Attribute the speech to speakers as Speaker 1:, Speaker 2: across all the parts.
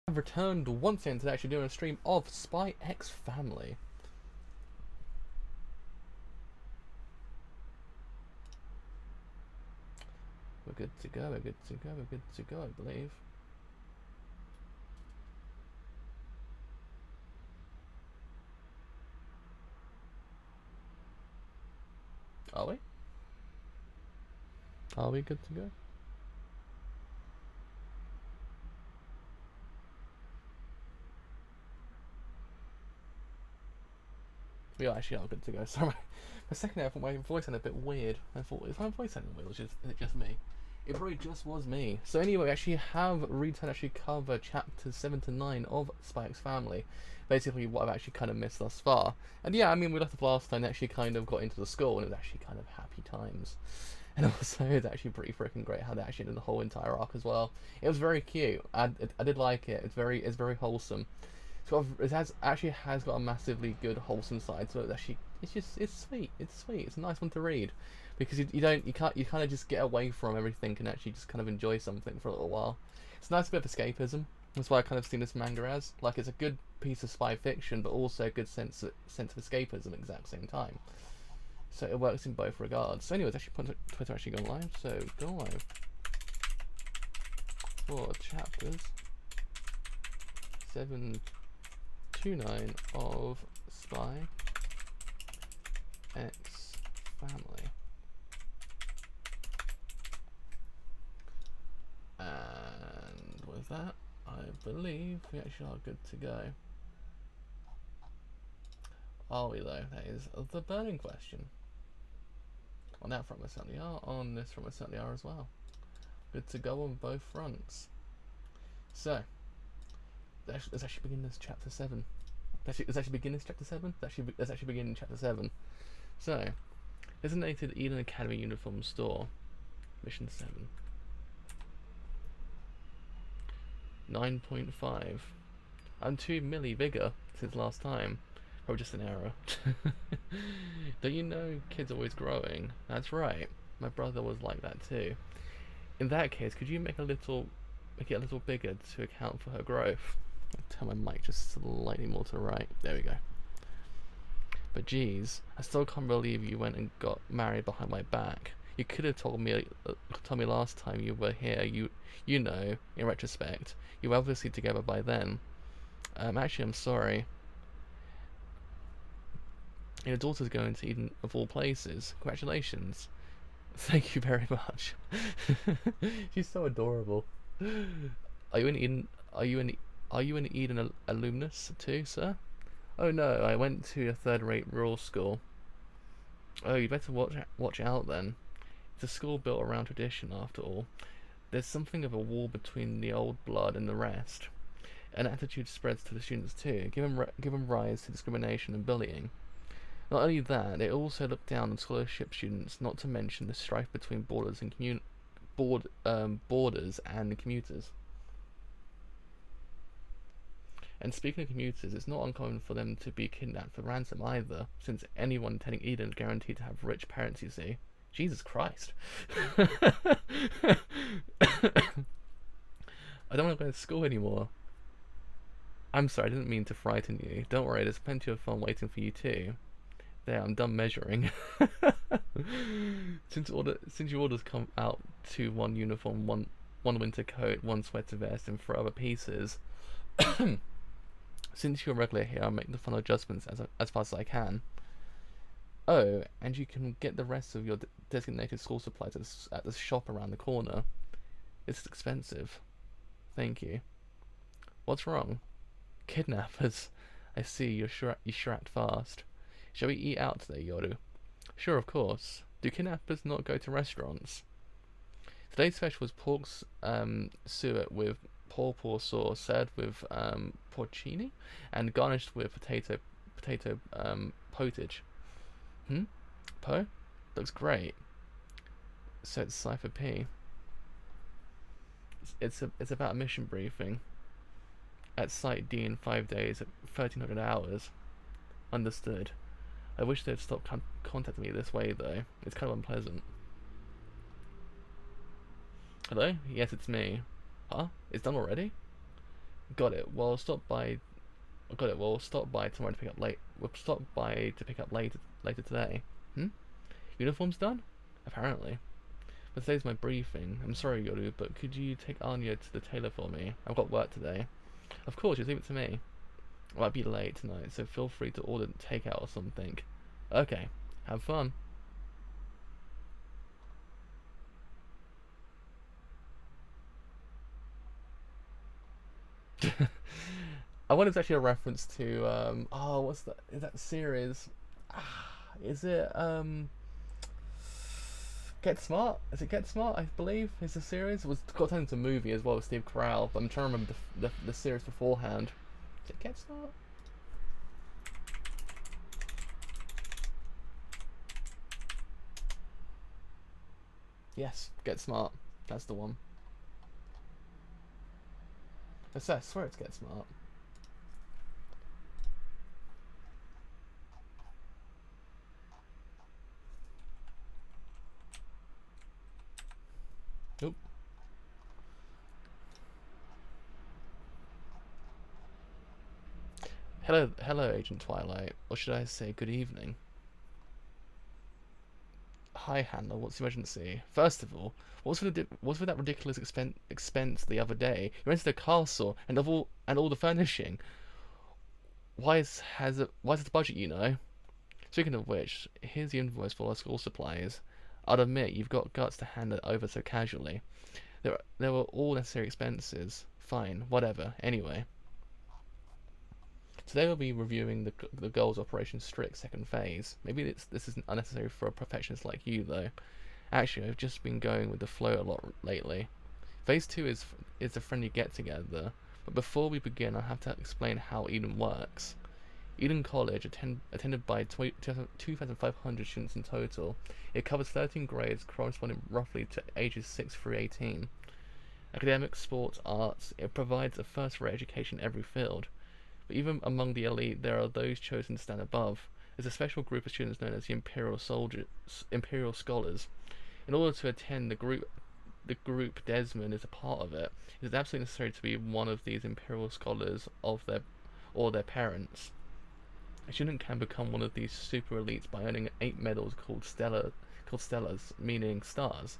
Speaker 1: I've returned once again to actually doing a stream of Spy X Family. We're good to go, we're good to go, we're good to go, I believe. Are we? Are we good to go? We actually are good to go. Sorry. For a second there, I thought my voice sounded a bit weird. I thought, is my voice sounding weird, or is it just me? It probably just was me. So anyway, we actually have returned actually cover chapters 7 to 9 of Spy X Family. Basically what I've actually kind of missed thus far. And yeah, I mean, we left off last time and actually kind of got into the school, and it was actually kind of happy times. And also, it's actually pretty freaking great how they actually did the whole entire arc as well. It was very cute. I did like it. It's very wholesome. It actually has got a massively good wholesome side. So it's sweet. It's sweet. It's a nice one to read because you kind of just get away from everything and actually just kind of enjoy something for a little while. It's a nice bit of escapism. That's why I kind of seen this manga as like it's a good piece of spy fiction, but also a good sense of escapism at the exact same time. So it works in both regards. So anyways, actually Twitter actually gone live. So go live for chapters 7 to 9 of Spy X Family. And with that, I believe we actually are good to go. Are we though? That is the burning question. On that front we certainly are, on this front we certainly are as well. Good to go on both fronts. So, let's actually begin this chapter 7. Let's actually begin this chapter 7? Let's actually begin chapter 7. So, designated Eden Academy Uniform Store. Mission 7. 9.5. I'm 2 milli bigger since last time. Probably just an error. Don't you know kids are always growing? That's right. My brother was like that too. In that case, could you make it a little bigger to account for her growth? I'll turn my mic just slightly more to the right. There we go. But geez, I still can't believe you went and got married behind my back. You could have told me last time you were here. You know, in retrospect, you were obviously together by then. Actually, I'm sorry. Your daughter's going to Eden of all places. Congratulations. Thank you very much. She's so adorable. Are you an Eden alumnus too, sir? Oh no, I went to a third-rate rural school. Oh, you better watch out then. It's a school built around tradition, after all. There's something of a wall between the old blood and the rest. An attitude spreads to the students too, giving rise to discrimination and bullying. Not only that, they also look down on scholarship students, not to mention the strife between borders and commuters. And speaking of commuters, it's not uncommon for them to be kidnapped for ransom either, since anyone attending Eden is guaranteed to have rich parents, you see. Jesus Christ. I don't want to go to school anymore. I'm sorry, I didn't mean to frighten you. Don't worry, there's plenty of fun waiting for you too. There, I'm done measuring. Since your orders come out to one uniform, one winter coat, one sweater vest, and 4 other pieces. Since you're regular here, I'll make the final adjustments as fast as I can. Oh, and you can get the rest of your designated school supplies at the shop around the corner. It's expensive. Thank you. What's wrong? Kidnappers. I see, you sure act fast. Shall we eat out today, Yoru? Sure, of course. Do kidnappers not go to restaurants? Today's special was pork suet with paw sauce, served with porcini, and garnished with potato potage. Po? Looks great. So it's Cypher P. It's about a mission briefing. At Site D in 5 days at 1300 hours. Understood. I wish they'd stop contacting me this way though. It's kind of unpleasant. Hello? Yes, it's me. Huh? It's done already? Got it. Well, stop by. Got it. Well, stop by tomorrow to pick up late. We'll stop by to pick up later today. Hmm. Uniform's done? Apparently. But today's my briefing. I'm sorry, Yoru, but could you take Anya to the tailor for me? I've got work today. Of course, just leave it to me. I might be late tonight, so feel free to order takeout or something. Okay, have fun. I wonder if it's actually a reference to oh, what's that? Is that series? Is it Get Smart? Is it Get Smart? I believe is the series. It was got turned into a movie as well with Steve Carell, but I'm trying to remember the series beforehand. Is it Get Smart? Yes, Get Smart. That's the one. I swear it's Get Smart. Nope. Hello, Agent Twilight. Or should I say good evening? Hi, Hannah. What's the emergency? First of all, what's with that ridiculous expense the other day? You rented a castle and all the furnishing. Why is it the budget? You know. Speaking of which, here's the invoice for our school supplies. I'll admit you've got guts to hand it over so casually. There were all necessary expenses. Fine, whatever. Anyway. Today we'll be reviewing the goals Operation Strict second phase. Maybe this isn't unnecessary for a perfectionist like you though. Actually, I've just been going with the flow a lot lately. Phase 2 is a friendly get together, but before we begin I'll have to explain how Eden works. Eden College, attended by 2,500 students in total. It covers 13 grades corresponding roughly to ages 6 through 18. Academics, sports, arts, it provides a first-rate education in every field. But even among the elite, there are those chosen to stand above. There's a special group of students known as the Imperial Scholars. In order to attend the group Desmond is a part of it. It is absolutely necessary to be one of these Imperial Scholars or their parents. A student can become one of these super elites by earning 8 medals called Stellas, meaning stars.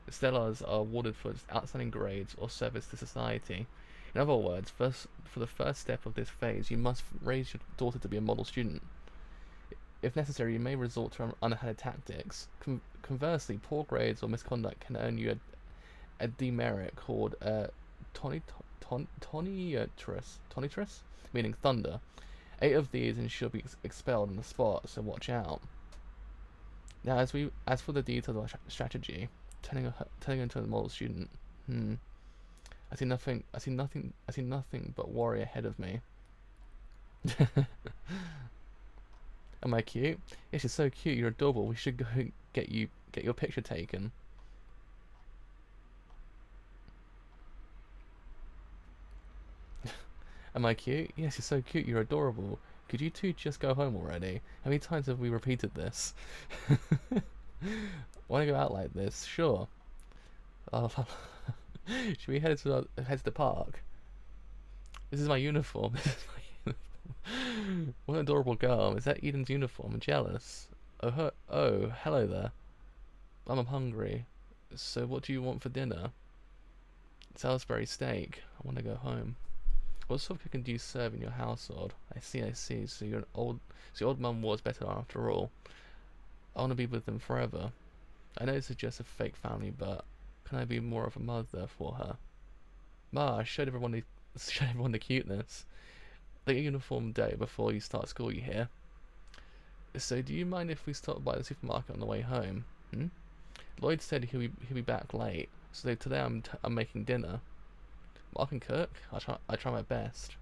Speaker 1: The Stellars are awarded for outstanding grades or service to society. In other words, for the first step of this phase, you must raise your daughter to be a model student. If necessary, you may resort to underhanded tactics. Conversely, poor grades or misconduct can earn you a demerit called tonitrus, meaning thunder. 8 of these and she'll be expelled on the spot, so watch out. Now, as for the details of our strategy, turning her into a model student, I see nothing but worry ahead of me. Am I cute? Yes, you're so cute. You're adorable. We should go get your picture taken. Am I cute? Yes, you're so cute. You're adorable. Could you two just go home already? How many times have we repeated this? Want to go out like this? Sure. Should we head to the park? This is my uniform. What an adorable girl. Is that Eden's uniform? I'm jealous. Oh, hello there. I'm hungry. So what do you want for dinner? Salisbury steak. I want to go home. What sort of cooking do you serve in your household? I see. So your old mum was better after all. I want to be with them forever. I know this is just a fake family, but can I be more of a mother for her? Ma, I showed everyone the cuteness. The uniform day before you start school, you hear? So do you mind if we stop by the supermarket on the way home? Lloyd said he'll be back late, so today I'm making dinner. I can cook. I try my best.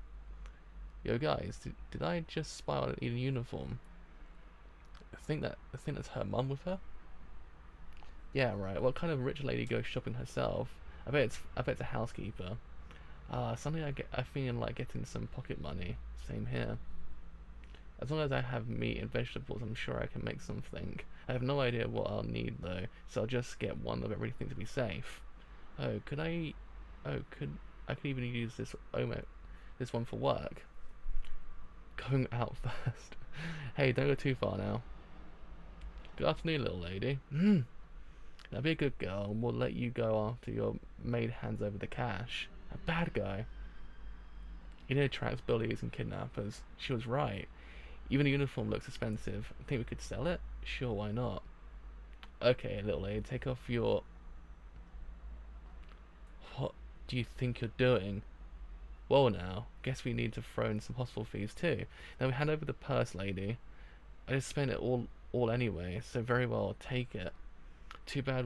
Speaker 1: Yo guys, did I just spy on an Eden uniform? I think that's her mum with her. Yeah, right. What kind of rich lady goes shopping herself? I bet it's a housekeeper. Suddenly I feel like getting some pocket money. Same here. As long as I have meat and vegetables, I'm sure I can make something. I have no idea what I'll need though, so I'll just get one of everything to be safe. I could even use this this one for work. Going out first. Hey, don't go too far now. Good afternoon, little lady. Now be a good girl and we'll let you go after your maid hands over the cash. A bad guy. You know, attracts bullies and kidnappers. She was right. Even a uniform looks expensive. Think we could sell it? Sure, why not? Okay, little lady, take off your... What do you think you're doing? Well now, guess we need to throw in some hospital fees too. Now we hand over the purse, lady. I just spent it all anyway, so very well, take it. Too bad,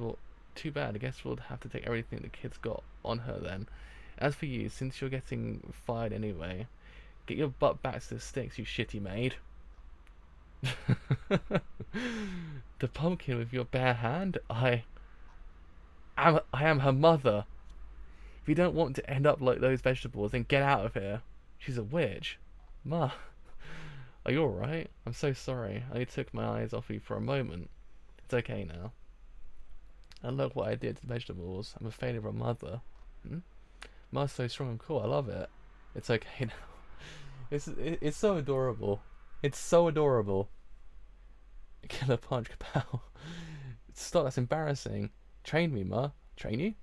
Speaker 1: I guess we'll have to take everything the kid's got on her then. As for you, since you're getting fired anyway, get your butt back to the sticks, you shitty maid. The pumpkin with your bare hand? I am her mother. If you don't want to end up like those vegetables, then get out of here. She's a witch. Ma, are you alright? I'm so sorry. I only took my eyes off you for a moment. It's okay now. And look what I did to the vegetables. I'm a failure of a mother. Ma's so strong and cool. I love it. It's okay now. It's so adorable. It's so adorable. Killer punch, kapow. Stop, that's embarrassing. Train me, Ma. Train you?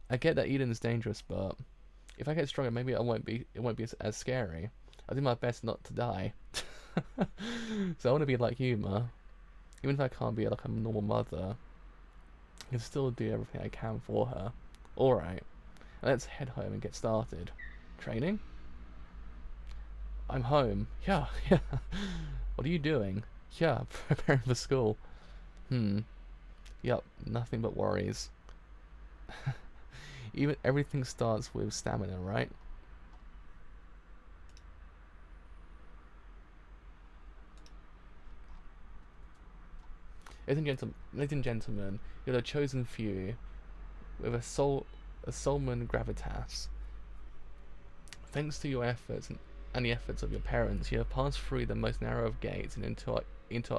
Speaker 1: I get that Eden's dangerous, but if I get stronger, maybe it won't be as scary. I'll do my best not to die. So I want to be like you, Ma. Even if I can't be like a normal mother, I can still do everything I can for her. Alright. Let's head home and get started. Training? I'm home. Yeah. What are you doing? Yeah, preparing for school. Yep, nothing but worries. Everything starts with stamina, right? Ladies and gentlemen, you're the chosen few with a soulman gravitas. Thanks to your efforts and the efforts of your parents, you have passed through the most narrow of gates and into our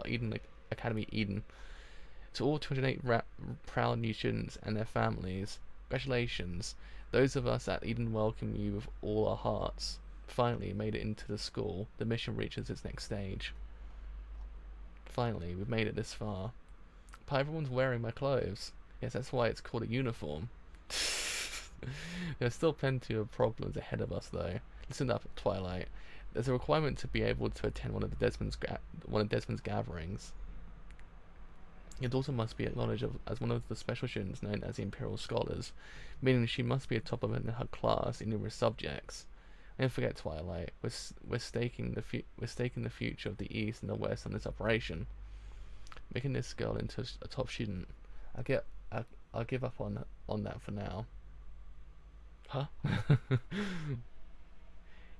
Speaker 1: Eden Academy Eden. To all 208 proud new students and their families, congratulations. Those of us at Eden welcome you with all our hearts. Finally, made it into the school. The mission reaches its next stage. Finally, we've made it this far. But everyone's wearing my clothes. Yes, that's why it's called a uniform. There's still plenty of problems ahead of us, though. Listen up, Twilight. There's a requirement to be able to attend one of Desmond's gatherings. Your daughter must be acknowledged as one of the special students known as the Imperial Scholars, meaning she must be a top of her class in numerous subjects. Don't forget, Twilight, we're staking the future of the East and the West on this operation. Making this girl into a top student. I'll give up on that for now. Huh?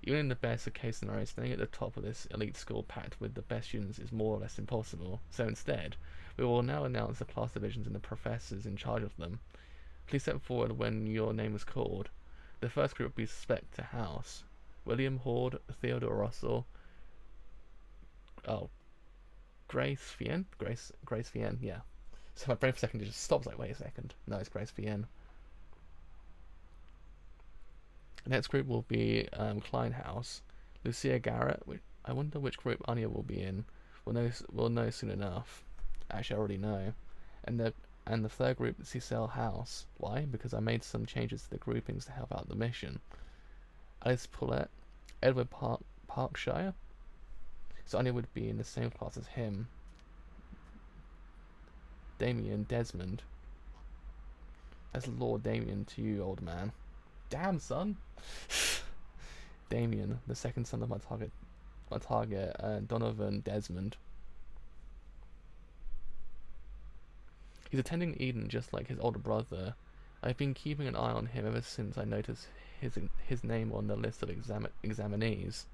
Speaker 1: Even in the best of case scenario, staying at the top of this elite school packed with the best students is more or less impossible. So instead, we will now announce the class divisions and the professors in charge of them. Please step forward when your name is called. The first group will be Spectre House. William Horde, Theodore Russell. Oh, Grace Fien? Grace Fien, yeah. So my brain for a second just stops, like, wait a second. No, it's Grace Fien. The next group will be Klein House. Lucia Garrett. I wonder which group Anya will be in. We'll know soon enough. Actually, I already know. And the third group, Cecil House. Why? Because I made some changes to the groupings to help out the mission. Alice Paulette, Edward Parkshire. So Anya would be in the same class as him. Damien Desmond. That's Lord Damien to you, old man. Damn, son. Damien, the second son of my target, Donovan Desmond. He's attending Eden just like his older brother. I've been keeping an eye on him ever since I noticed his name on the list of examinees.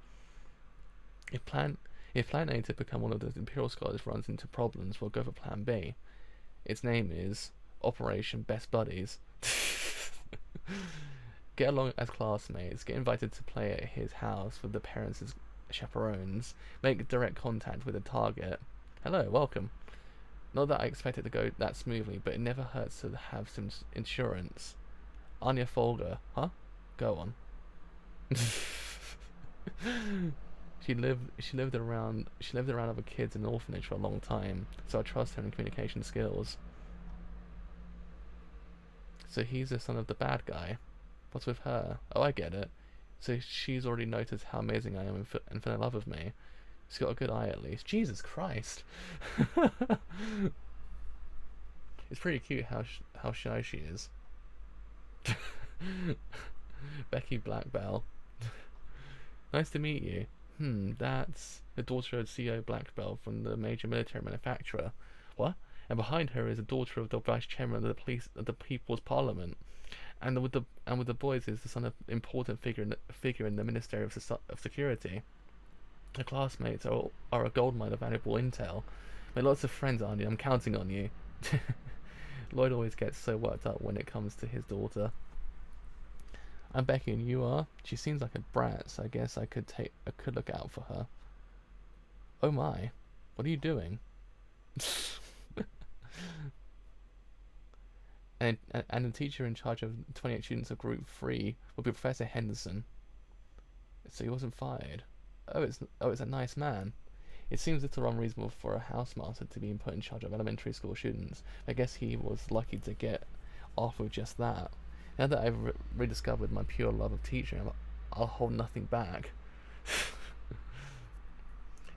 Speaker 1: If plan A to become one of those Imperial Scholars runs into problems, we'll go for plan B. Its name is Operation Best Buddies. Get along as classmates, get invited to play at his house with the parents as chaperones, make direct contact with the target. Hello, welcome. Not that I expect it to go that smoothly, but it never hurts to have some insurance. Anya Folger, huh? Go on. She lived around other kids in an orphanage for a long time, so I trust her in communication skills. So he's the son of the bad guy. What's with her? Oh, I get it. So she's already noticed how amazing I am and fell in love with me. She's got a good eye at least. Jesus Christ. It's pretty cute how shy she is. Becky Blackbell. Nice to meet you. That's the daughter of CEO Blackbell from the major military manufacturer. What? And behind her is the daughter of the vice chairman of the People's Parliament. And with the boys is the son of important figure in the Ministry of Security. Her classmates are a goldmine of valuable intel. Make lots of friends, Arnie. I'm counting on you. Lloyd always gets so worked up when it comes to his daughter. I'm Becky, and you are? She seems like a brat, so I guess I could look out for her. Oh my, what are you doing? and the teacher in charge of 28 students of Group 3 will be Professor Henderson. So he wasn't fired. Oh, it's a nice man. It seems a little unreasonable for a housemaster to be put in charge of elementary school students. I guess he was lucky to get off with just that. Now that I've rediscovered my pure love of teaching, I'll hold nothing back.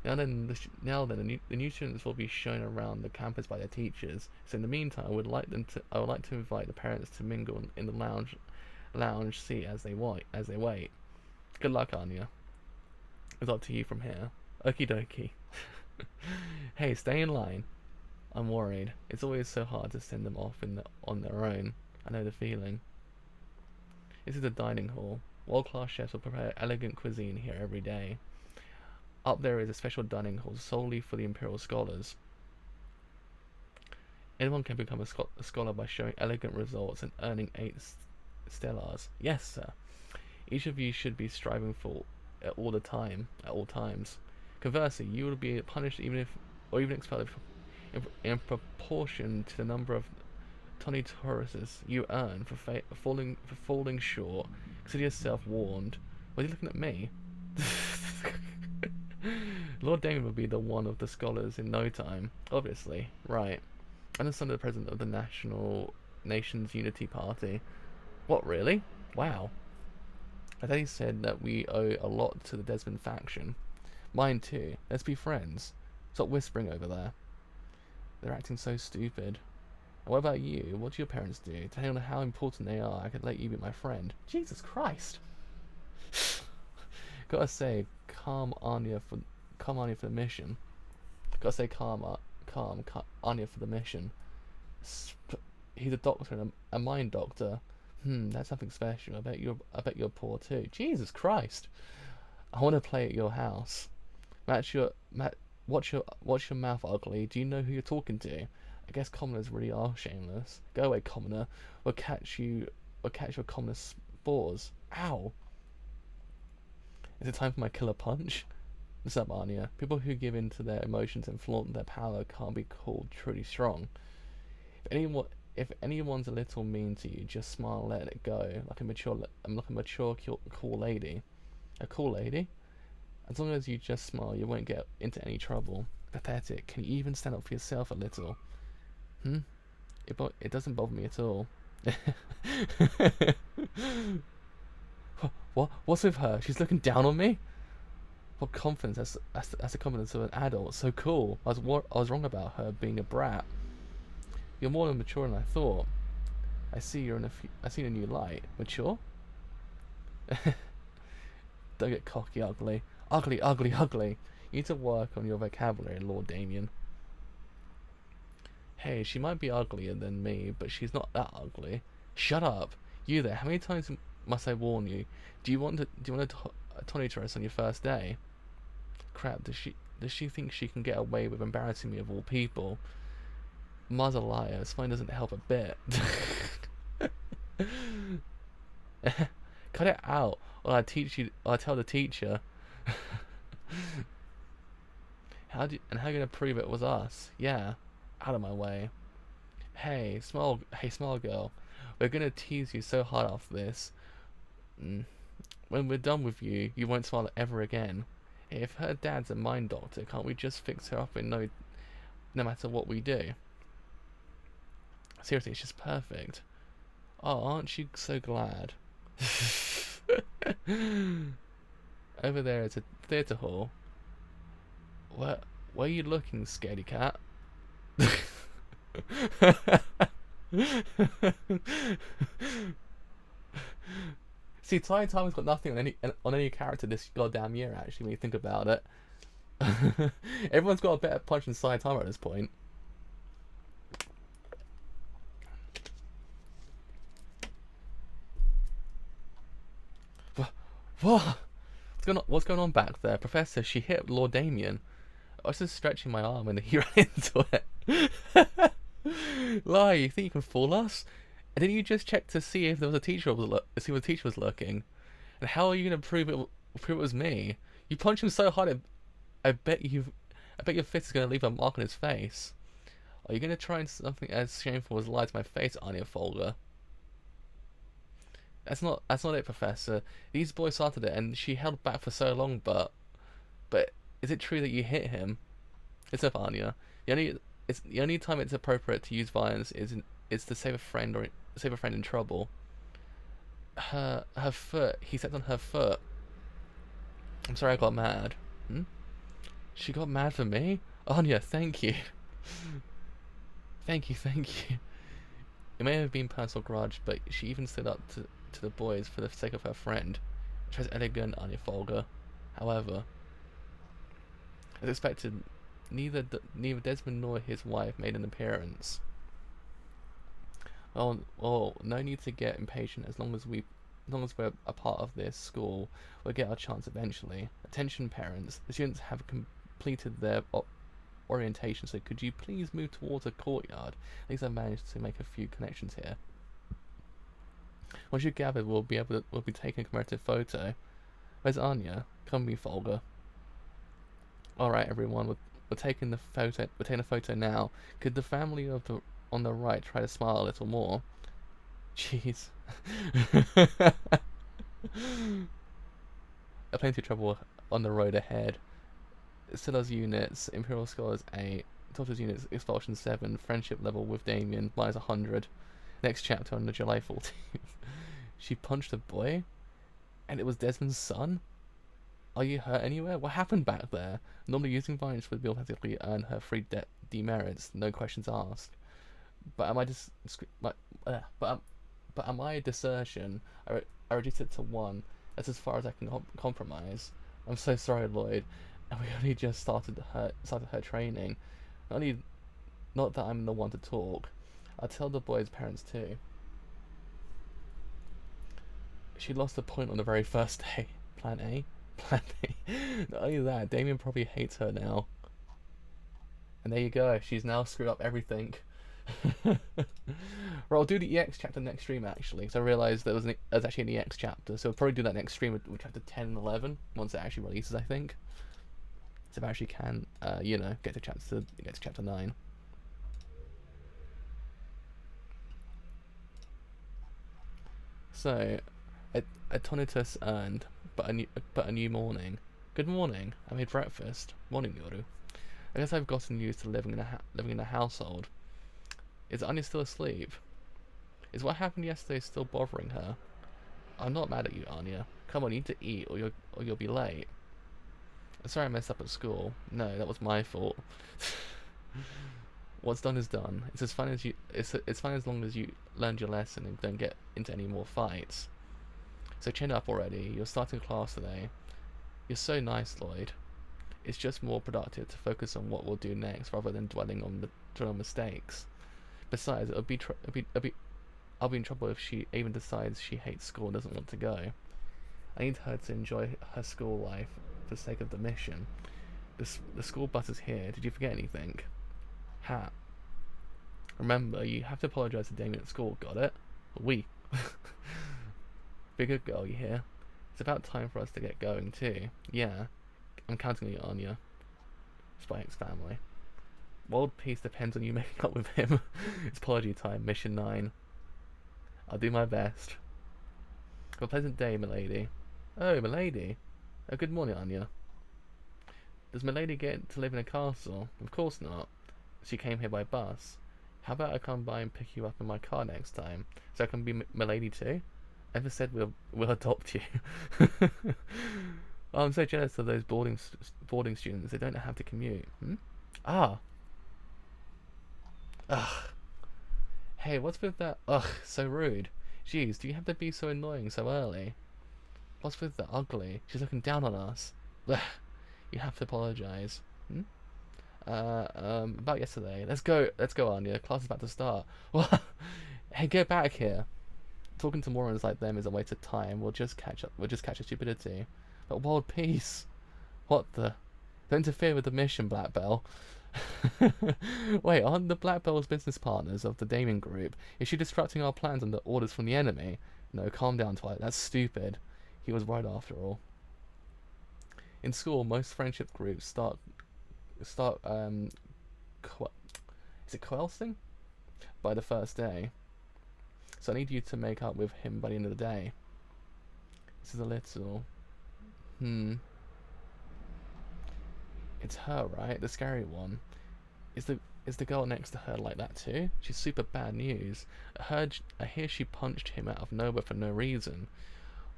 Speaker 1: The new students will be shown around the campus by their teachers. So in the meantime, I would like to invite the parents to mingle in the lounge seat as they wait. Good luck, Anya. It's up to you from here. Okie dokie. Hey, stay in line. I'm worried. It's always so hard to send them off on their own. I know the feeling. This is the dining hall. World-class chefs will prepare elegant cuisine here every day. Up there is a special dining hall solely for the Imperial Scholars. Anyone can become a scholar by showing elegant results and earning 8 stellars. Yes, sir. Each of you should be striving for at all times. Conversely, you will be punished even expelled in proportion to the number of Tony Tauruses you earn for falling short. Consider yourself warned. Why are you looking at me? Lord Damon will be the one of the scholars in no time. Obviously, right. I'm the son of the president of the Nation's Unity Party. What, really? Wow. I thought he said that we owe a lot to the Desmond faction. Mine too. Let's be friends. Stop whispering over there. They're acting so stupid. And what about you? What do your parents do? Depending on how important they are, I could let you be my friend. Jesus Christ! Gotta say, calm Anya for the mission. Gotta say, calm Anya for the mission. He's a doctor and a mind doctor. That's something special. I bet you're poor too. Jesus Christ! I want to play at your house. Watch your mouth, ugly. Do you know who you're talking to? I guess commoners really are shameless. Go away, commoner. We'll catch your commoner spores. Ow! Is it time for my killer punch? What's up, Anya? People who give in to their emotions and flaunt their power can't be called truly strong. If anyone's a little mean to you, just smile and let it go, like a mature, cool lady. A cool lady? As long as you just smile, you won't get into any trouble. Pathetic. Can you even stand up for yourself a little? It doesn't bother me at all. What's with her? She's looking down on me? What confidence? That's the confidence of an adult. So cool. I was wrong about her being a brat. You're more mature than I thought. I see a new light. Mature? Don't get cocky, ugly. Ugly, ugly, ugly. You need to work on your vocabulary, Lord Damien. Hey, she might be uglier than me, but she's not that ugly. Shut up. You there, how many times must I warn you? Do you want a Tony dress on your first day? Crap, does she think she can get away with embarrassing me of all people? Ma's a liar. Spine doesn't help a bit. Cut it out, or I tell the teacher. How are you gonna prove it was us? Yeah, out of my way. Hey, small girl, we're gonna tease you so hard after this. When we're done with you, you won't smile ever again. If her dad's a mind doctor, can't we just fix her up and no matter what we do? Seriously, it's just perfect. Oh, aren't you so glad? Over there is a theatre hall. Where are you looking, scaredy cat? See, Ty Time's got nothing on any character this goddamn year. Actually, when you think about it, everyone's got a better punch than Ty Timer at this point. What? What's going on back there, Professor? She hit Lord Damien. I was just stretching my arm and he ran into it. Lie, you think you can fool us? And didn't you just check to see if there was a teacher see if the teacher was lurking? And how are you gonna prove it was me? You punched him so hard, I bet your fist is gonna leave a mark on his face. Are you gonna try something as shameful as lie to my face, Anya Folger? That's not it, Professor. These boys started it, and she held back for so long. But is it true that you hit him? It's up, Anya. The only time it's appropriate to use violence is to save a friend in trouble. Her foot. He stepped on her foot. I'm sorry, I got mad. She got mad for me? Anya, thank you. Thank you. It may have been personal grudge, but she even stood up to the boys for the sake of her friend. She was elegant, Anya Folger. However, as expected, neither Desmond nor his wife made an appearance. Well, no need to get impatient. As long as we're a part of this school, we'll get our chance eventually. Attention, parents. The students have completed their orientation, so could you please move towards a courtyard? At least I've managed to make a few connections here. Once you're gathered, we'll be taking a commemorative photo. Where's Anya? Come with me, Folger. Alright, everyone, we're taking the photo. We're taking a photo now. Could the family on the right try to smile a little more? Jeez. Plenty of trouble on the road ahead. Silla's units, Imperial Scholars 8, Doctor's units, Expulsion 7, Friendship level with Damien, minus 100. Next chapter on the July 14th. She punched a boy? And it was Desmond's son? Are you hurt anywhere? What happened back there? Normally using violence would automatically earn her free demerits, no questions asked. But am I just... but am I desertion? I reduced it to 1. That's as far as I can compromise. I'm so sorry, Lloyd. And we only just started her training. Not that I'm the one to talk. I'll tell the boys' parents too. She lost a point on the very first day. Plan A? Plan A. Not only that, Damien probably hates her now. And there you go. She's now screwed up everything. Right, I'll do the EX chapter next stream actually, so I realised there was actually an EX chapter, so I'll probably do that next stream with chapter 10 and 11 once it actually releases, I think. So if I actually can, get to chapter 9. So, a tonitus earned, but a new morning. Good morning. I made breakfast. Morning, Yoru. I guess I've gotten used to living in a household. Is Anya still asleep? Is what happened yesterday still bothering her? I'm not mad at you, Anya. Come on, you need to eat, or you'll be late. I'm sorry I messed up at school. No, that was my fault. What's done is done. It's as fun as it's fun as long as you learned your lesson and don't get into any more fights. So chin up already. You're starting class today. You're so nice, Lloyd. It's just more productive to focus on what we'll do next rather than dwelling on mistakes. Besides, I'll be in trouble if she even decides she hates school and doesn't want to go. I need her to enjoy her school life for the sake of the mission. The school bus is here. Did you forget anything? Hat. Remember, you have to apologise to Damien at school, got it? We. Be a good girl, you hear? It's about time for us to get going too. Yeah. I'm counting on you, Anya. Spike's family. World peace depends on you making up with him. It's apology time, mission 9. I'll do my best. Have a pleasant day, milady. Oh, milady. Good morning, Anya. Does milady get to live in a castle? Of course not. She came here by bus. How about I come by and pick you up in my car next time, so I can be milady too? Ever said we'll adopt you? Oh, I'm so jealous of those boarding students. They don't have to commute. Hmm? Ah. Ugh. Hey, what's with that? Ugh, so rude. Jeez, do you have to be so annoying so early? What's with the ugly? She's looking down on us. Ugh. You have to apologize. Hmm? About yesterday. Let's go, Anya. Class is about to start. What? Hey, get back here. Talking to morons like them is a waste of time. We'll just catch up. We'll just catch a stupidity. But world peace. What the? Don't interfere with the mission, Black Bell. Wait, aren't the Black Bells business partners of the Damon Group? Is she disrupting our plans under orders from the enemy? No, calm down, Twilight. That's stupid. He was right after all. In school, most friendship groups start is it coalescing by the first day. So I need you to make up with him by the end of the day. This is a little. It's her, right? The scary one. Is the girl next to her like that too? She's super bad news. I hear she punched him out of nowhere for no reason.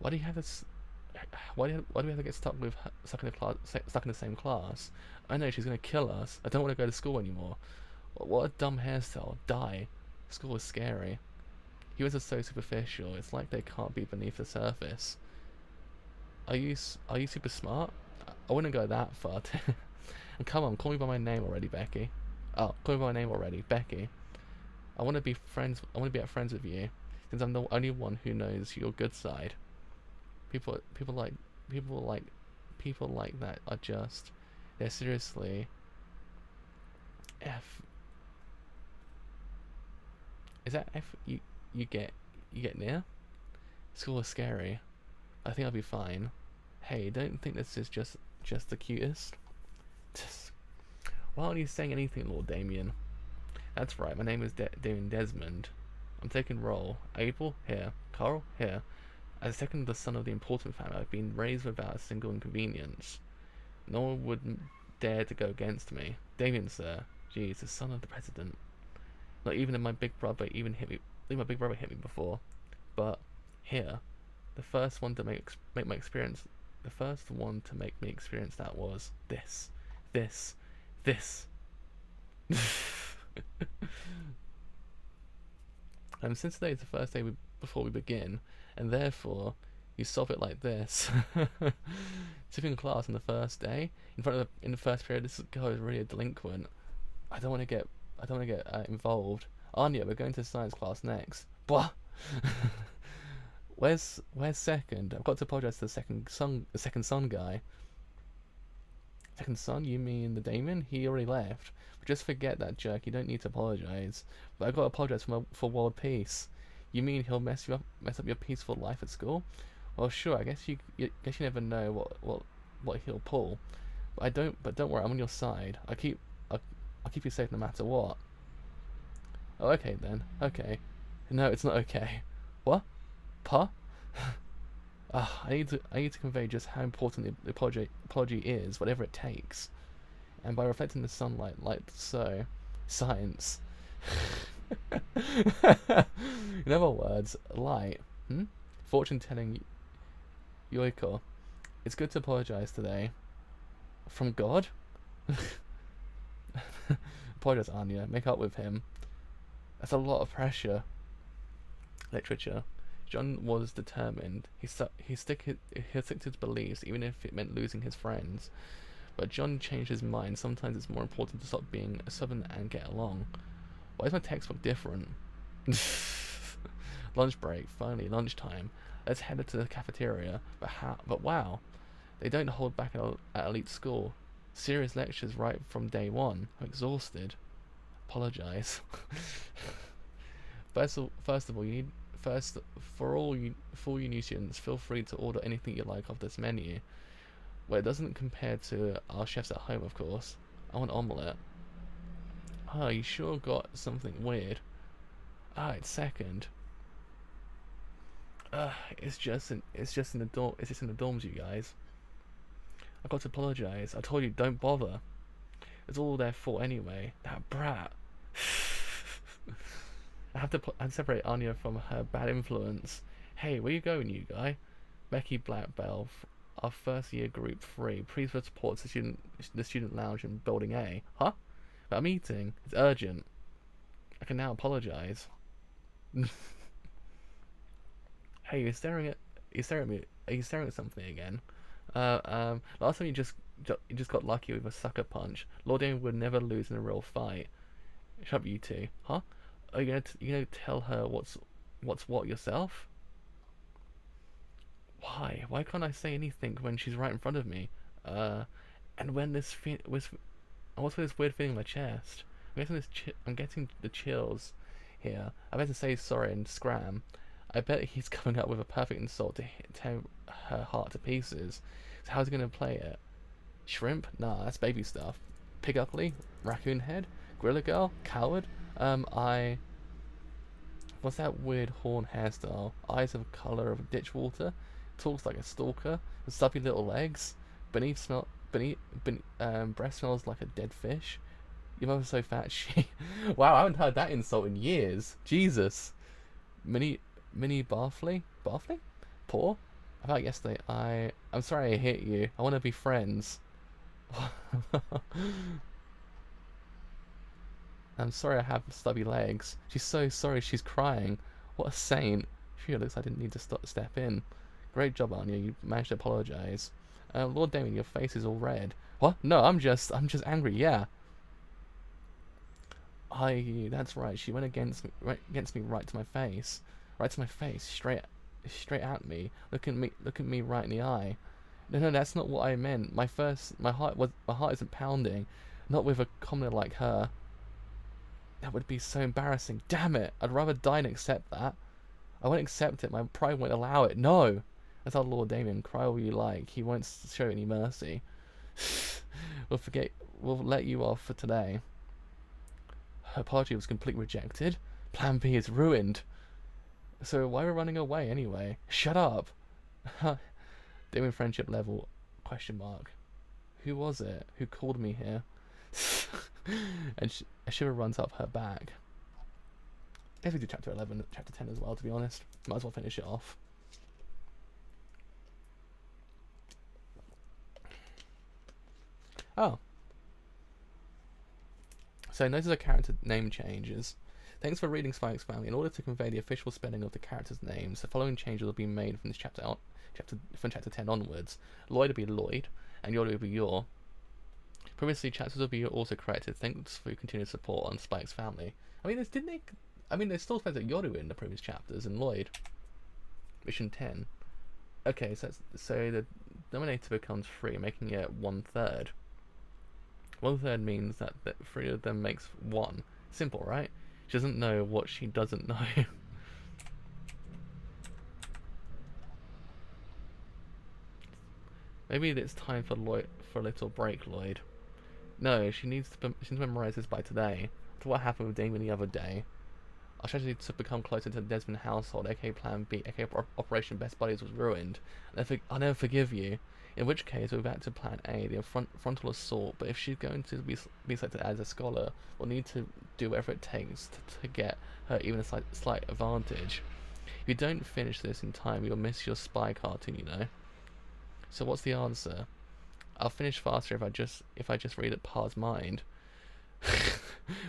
Speaker 1: Why do you have this? Why do we have to get stuck with her, stuck in the same class? I know she's gonna kill us. I don't want to go to school anymore. What a dumb hairstyle. Die. School is scary. Humans are so superficial. It's like they can't be beneath the surface. Are you super smart? I wouldn't go that far. And come on, call me by my name already, Becky. Oh, call me by my name already, Becky. I want to be friends. I want to be friends with you, since I'm the only one who knows your good side. People like that are just. They're seriously. F. Is that F? You get near? School is scary. I think I'll be fine. Hey, don't think this is just the cutest. Why aren't you saying anything, Lord Damien? That's right, my name is Damien Desmond. I'm taking roll. Abel, here. Carl, here. As second the son of the important family, I've been raised without a single inconvenience. No one would dare to go against me. Damien, sir. Jeez, the son of the president. Not even if my big brother even hit me. My big brother hit me before. But here, the first one to make my experience. The first one to make me experience that was this. Since today is the first day before we begin, and therefore you solve it like this. Sitting in class on the first day, in the first period, this girl is really a delinquent. I don't want to get involved. Anya, we're going to science class next. Blah. Where's second? I've got to apologise to the second son guy. Second son? You mean the Damon? He already left. But just forget that jerk. You don't need to apologise. But I got to apologise for world peace. You mean he'll mess up your peaceful life at school? Well, sure. I guess you never know what he'll pull. But don't worry. I'm on your side. I'll keep you safe no matter what. Oh, okay then. Okay. No, it's not okay. What? Pa? I need to convey just how important the apology is, whatever it takes, and by reflecting the sunlight, like so, science. In other words, light. Fortune telling. Yoiko, it's good to apologize today. From God? Apologize, Anya. Make up with him. That's a lot of pressure. Literature. John was determined. He'll stick to his beliefs, even if it meant losing his friends. But John changed his mind. Sometimes it's more important to stop being a southern and get along. Why is my textbook different? Lunch break. Finally, lunchtime. Let's head to the cafeteria. But wow, they don't hold back at elite school. Serious lectures right from day one. I'm exhausted. Apologize. First of all, for all you new students, feel free to order anything you like off this menu. Well, it doesn't compare to our chefs at home, of course. I want omelette. Ah, you sure got something weird. Ah, it's second. It's just in the dorm. It's just in the dorms, you guys. I got to apologize. I told you, don't bother. It's all their fault anyway. That brat. I'd separate Anya from her bad influence. Hey, where you going, you guy? Becky Blackbell, our first year group 3. Please support the student lounge in building A. Huh? About a meeting. It's urgent. I can now apologize. Hey, you're staring at me. Are you staring at something again? Last time you just got lucky with a sucker punch. Lord Damon would never lose in a real fight. Shut up, you two. Huh? Are you gonna tell her what's what yourself? Why? Why can't I say anything when she's right in front of me? And when what's with this weird feeling in my chest? I'm getting the chills here. I better say sorry and scram. I bet he's coming up with a perfect insult to tear her heart to pieces. So how's he gonna play it? Shrimp? Nah, that's baby stuff. Pig ugly? Raccoon head? Gorilla girl? Coward? What's that weird horn hairstyle? Eyes of color of ditch water? Talks like a stalker? With stubby little legs? Breast smells like a dead fish? Your mother's so fat she... Wow, I haven't heard that insult in years. Jesus. Mini Barfley? Barfley? Poor? About yesterday, I'm sorry I hit you. I want to be friends. I'm sorry I have stubby legs. She's so sorry she's crying. What a saint. Phew, looks like I didn't need to step in. Great job, Anya. You managed to apologize. Lord Damien, your face is all red. What? No, I'm just angry, yeah. That's right. She went against me right to my face. Right to my face. Straight at me. Look at me right in the eye. No, that's not what I meant. My heart isn't pounding. Not with a commoner like her. That would be so embarrassing. Damn it! I'd rather die than accept that. I won't accept it. My pride won't allow it. No! That's our Lord Damien. Cry all you like. He won't show any mercy. We'll let you off for today. Her apology was completely rejected. Plan B is ruined. So why are we running away anyway? Shut up! Damien friendship level? ? Who was it? Who called me here? And a shiver runs up her back. Guess we do chapter 11, chapter 10 as well, to be honest. Might as well finish it off. Oh. So notice the character name changes. Thanks for reading Spike's Family. In order to convey the official spelling of the characters' names, the following changes will be made from this chapter from chapter 10 onwards. Lloyd will be Lloyd, and Yoda will be Yor. Previously, chapters will be also corrected. Thanks for your continued support on Spike's Family. I mean, they still spelled Yoru in the previous chapters and Lloyd. Mission 10. Okay, so the denominator becomes 3, making it 1/3. 1/3 means that 3 of them makes 1. Simple, right? She doesn't know what she doesn't know. Maybe it's time for a little break, Lloyd. No, she needs to memorize this by today. To what happened with Damien the other day. Our strategy to become closer to the Desmond household, aka Plan B, aka Operation Best Buddies, was ruined. I'll never forgive you. In which case, we're back to Plan A, the frontal assault. But if she's going to be selected as a scholar, we'll need to do whatever it takes to get her even a slight advantage. If you don't finish this in time, you'll miss your spy cartoon, you know. So what's the answer? I'll finish faster if I just read at Par's mind.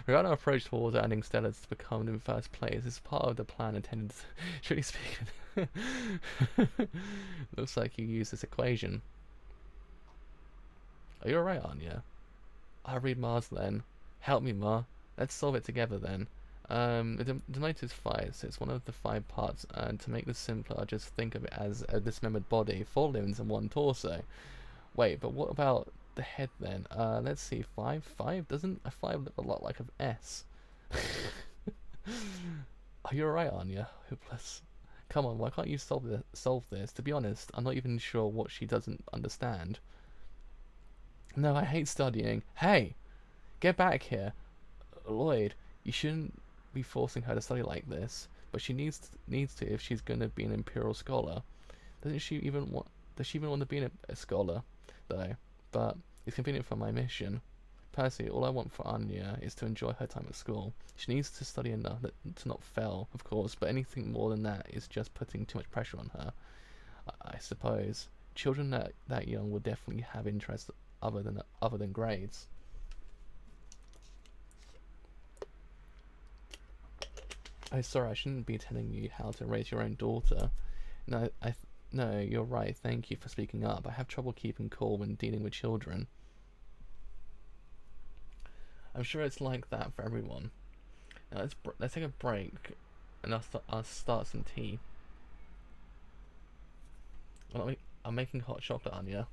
Speaker 1: Regarding our approach towards earning stellars to become in first place, this is part of the plan intended to, truly speaking. Looks like you use this equation. Are you alright, Anya? I'll read Ma's then. Help me, Ma. Let's solve it together then. The denominator is 5, so it's one of the 5 parts, and to make this simpler, I'll just think of it as a dismembered body, 4 limbs and 1 torso. Wait, but what about the head then? Let's see, 5? 5? Doesn't a 5 look a lot like an S? Are you alright, Anya? Hopeless. Come on, why can't you solve this? To be honest, I'm not even sure what she doesn't understand. No, I hate studying. Hey! Get back here. Lloyd, you shouldn't be forcing her to study like this. but she needs to if she's going to be an imperial scholar. Doesn't she even want? Does she even want to be a scholar, though? But it's convenient for my mission. Personally, all I want for Anya is to enjoy her time at school. She needs to study enough to not fail, of course, but anything more than that is just putting too much pressure on her. I suppose children that young will definitely have interests other than grades. Oh, sorry, I shouldn't be telling you how to raise your own daughter. No, you're right. Thank you for speaking up. I have trouble keeping cool when dealing with children. I'm sure it's like that for everyone. Now let's take a break, and I'll start some tea. I'm making hot chocolate, Anya.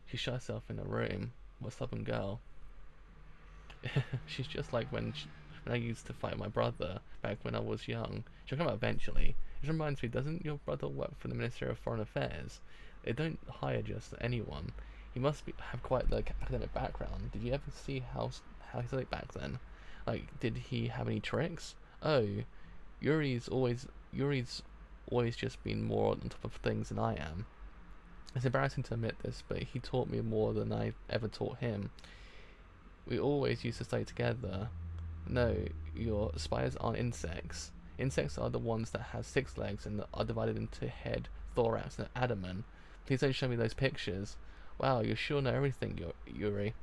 Speaker 1: She shut herself in a room. What a stubborn girl. She's just like when I used to fight my brother back when I was young. She'll come out eventually. It reminds me, doesn't your brother work for the Ministry of Foreign Affairs? They don't hire just anyone. He must have quite the academic background. Did you ever see how he studied back then? Like, did he have any tricks? Oh, Yuri's always just been more on top of things than I am. It's embarrassing to admit this, but he taught me more than I ever taught him. We always used to stay together. No, your spiders aren't insects. Insects are the ones that have 6 legs and are divided into head, thorax, and abdomen. Please don't show me those pictures. Wow, you sure know everything, Yuri.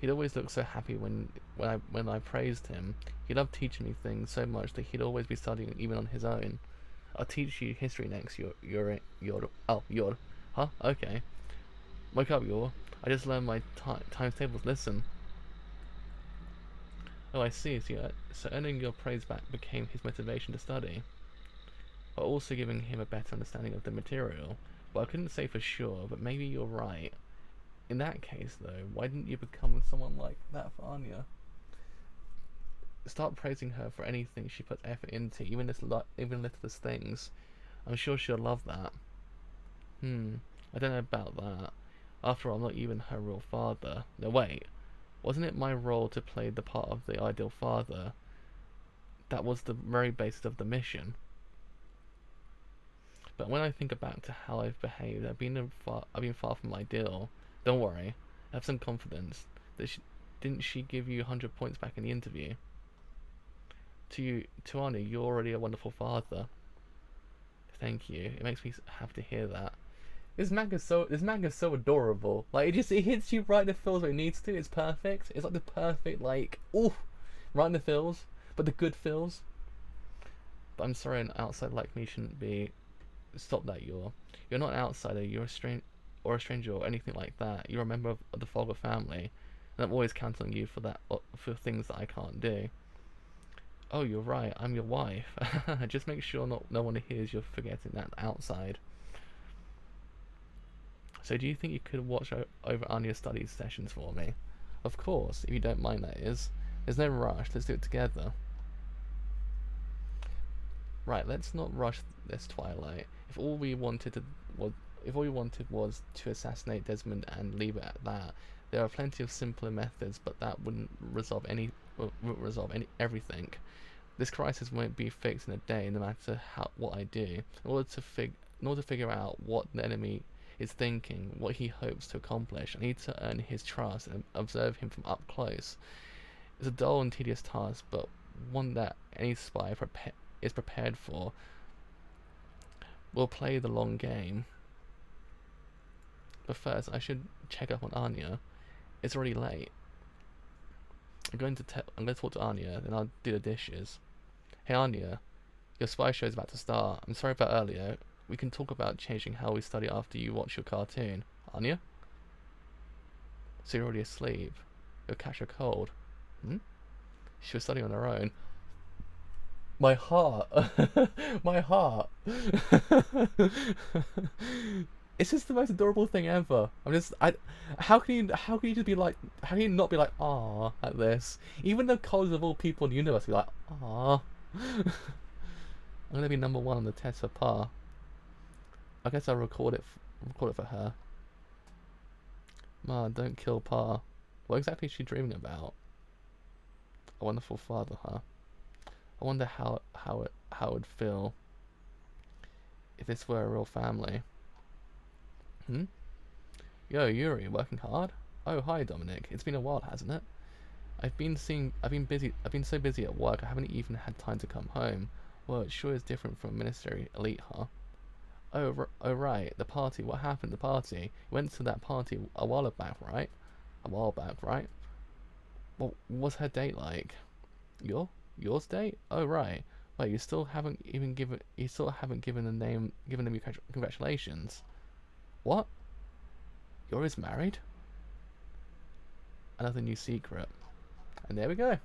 Speaker 1: He'd always look so happy when I praised him. He loved teaching me things so much that he'd always be studying even on his own. I'll teach you history next, Yuri. Oh, Yor. Huh? Okay. Wake up, Yor. I just learned my times tables. Listen. Oh, I see. So earning your praise back became his motivation to study, while also giving him a better understanding of the material. Well, I couldn't say for sure, but maybe you're right. In that case, though, why didn't you become someone like that for Anya? Start praising her for anything she puts effort into, even littlest things. I'm sure she'll love that. I don't know about that. After all, I'm not even her real father. No, wait. Wasn't it my role to play the part of the ideal father? That was the very basis of the mission. But when I think back to how I've behaved, I've been far from ideal. Don't worry, have some confidence. Didn't she give you 100 points back in the interview? To Anya, you're already a wonderful father. Thank you. It makes me happy to hear that. This manga's so adorable. Like it hits you right in the feels where it needs to. It's perfect. It's like the perfect right in the feels, but the good feels. But I'm sorry, an outsider like me shouldn't be. Stop that, you're not an outsider. You're a stranger or anything like that. You're a member of the Fogger family, and I'm always counting on you for things that I can't do. Oh, you're right. I'm your wife. Just make sure no one hears you're forgetting that outside. So do you think you could watch over Anya's study sessions for me? Of course, if you don't mind, that is. There's no rush. Let's do it together. Right, let's not rush this, Twilight. If all we wanted was to assassinate Desmond and leave it at that, there are plenty of simpler methods, but that wouldn't resolve everything. This crisis won't be fixed in a day, no matter what I do. In order to figure out what the enemy is thinking, what he hopes to accomplish, I need to earn his trust and observe him from up close. It's a dull and tedious task, but one that any spy is prepared for. We'll play the long game. But first, I should check up on Anya. It's already late. I'm going to talk to Anya, then I'll do the dishes. Hey Anya, your spy show is about to start. I'm sorry about earlier. We can talk about changing how we study after you watch your cartoon. Anya? So you're already asleep. You'll catch a cold. She was studying on her own. My heart. My heart. It's just the most adorable thing ever. How can you just be like, how can you not be like, ah, at this? Even the coldest of all people in the universe be like, ah. I'm gonna be number 1 on the test for Pa. I guess I'll record it for her. Ma, don't kill Pa. What exactly is she dreaming about? A wonderful father, huh? I wonder how it would feel if this were a real family. Hmm? Yo, Yuri, working hard? Oh, hi, Dominic. It's been a while, hasn't it? I've been so busy at work, I haven't even had time to come home. Well, it sure is different from a ministry elite, huh? Oh, right. The party. What happened? The party. You went to that party a while back, right? A while back, right? What was her date like? Yours date? Oh, right. Wait, you still haven't given them your congratulations. What? You're married? Another new secret. And there we go.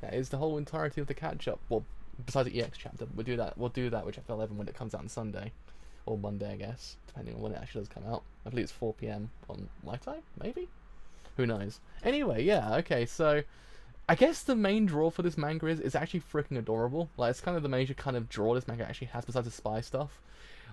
Speaker 1: That is the whole entirety of the catch-up. Well, besides the EX chapter, we'll do that with chapter 11 when it comes out on Sunday. Or Monday, I guess, depending on when it actually does come out. I believe it's 4 PM on my time, maybe? Who knows? Anyway, yeah, okay, so I guess the main draw for this manga is actually freaking adorable. Like, it's kind of the major kind of draw this manga actually has besides the spy stuff.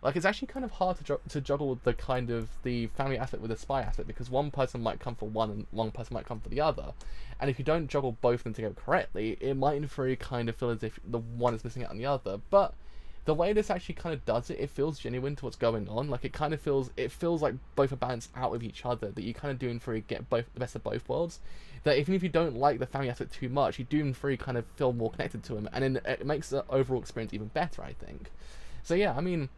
Speaker 1: Like, it's actually kind of hard to juggle with the kind of the family aspect with the spy aspect, because one person might come for one and one person might come for the other. And if you don't juggle both of them together correctly, it might in theory kind of feel as if the one is missing out on the other. But the way this actually kind of does it, it feels genuine to what's going on. Like, it kind of feels like both are balanced out with each other, that you kind of do in theory get the best of both worlds. That even if you don't like the family aspect too much, you do in theory kind of feel more connected to him, and then it makes the overall experience even better, I think. So yeah, I mean,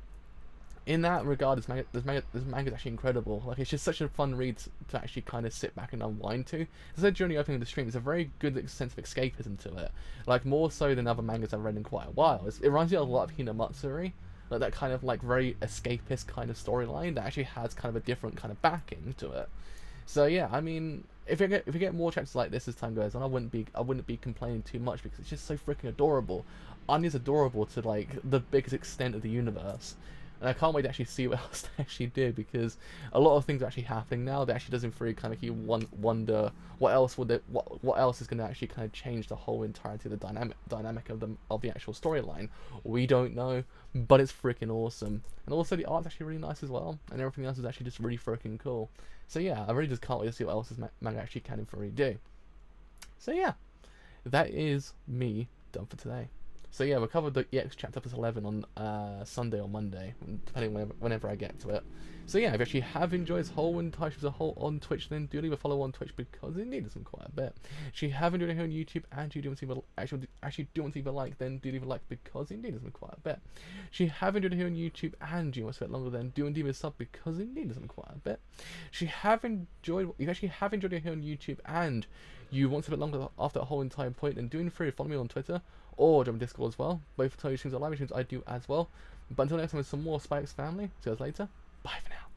Speaker 1: in that regard, this manga is actually incredible. Like, it's just such a fun read to actually kind of sit back and unwind to. As a journey opening the stream, it's a very good sense of escapism to it. Like, more so than other mangas I've read in quite a while. It reminds me a lot of Hinamatsuri. Like, that kind of, like, very escapist kind of storyline that actually has kind of a different kind of backing to it. So yeah, I mean, if you get more chapters like this as time goes on, I wouldn't be complaining too much, because it's just so freaking adorable. Anya's adorable to, like, the biggest extent of the universe. And I can't wait to actually see what else they actually do, because a lot of things are actually happening now that actually does in theory kind of keep wonder what else is going to actually kind of change the whole entirety of the dynamic of the actual storyline. We don't know, but it's freaking awesome. And also the art's actually really nice as well, and everything else is actually just really freaking cool. So yeah, I really just can't wait to see what else this manga actually can in theory do. So yeah, that is me done for today. So yeah, we'll cover the EX chapter plus 11 on Sunday or Monday, depending whenever I get to it. So yeah, if you actually have enjoyed this whole entire as a whole on Twitch, then do leave a follow on Twitch, because it needs them quite a bit. If you have enjoyed it here on YouTube and you do want to leave a like, then do leave a like, because it needs them quite a bit. If you have enjoyed it here on YouTube and you want to spend longer, then do leave a sub, because it needs them quite a bit. If you actually have enjoyed it here on YouTube and you want to spend longer after the whole entire point, then do follow me on Twitter or join Discord as well. Both Toy streams are live streams I do as well. But until next time, with some more Spy X Family. See you guys later. Bye for now.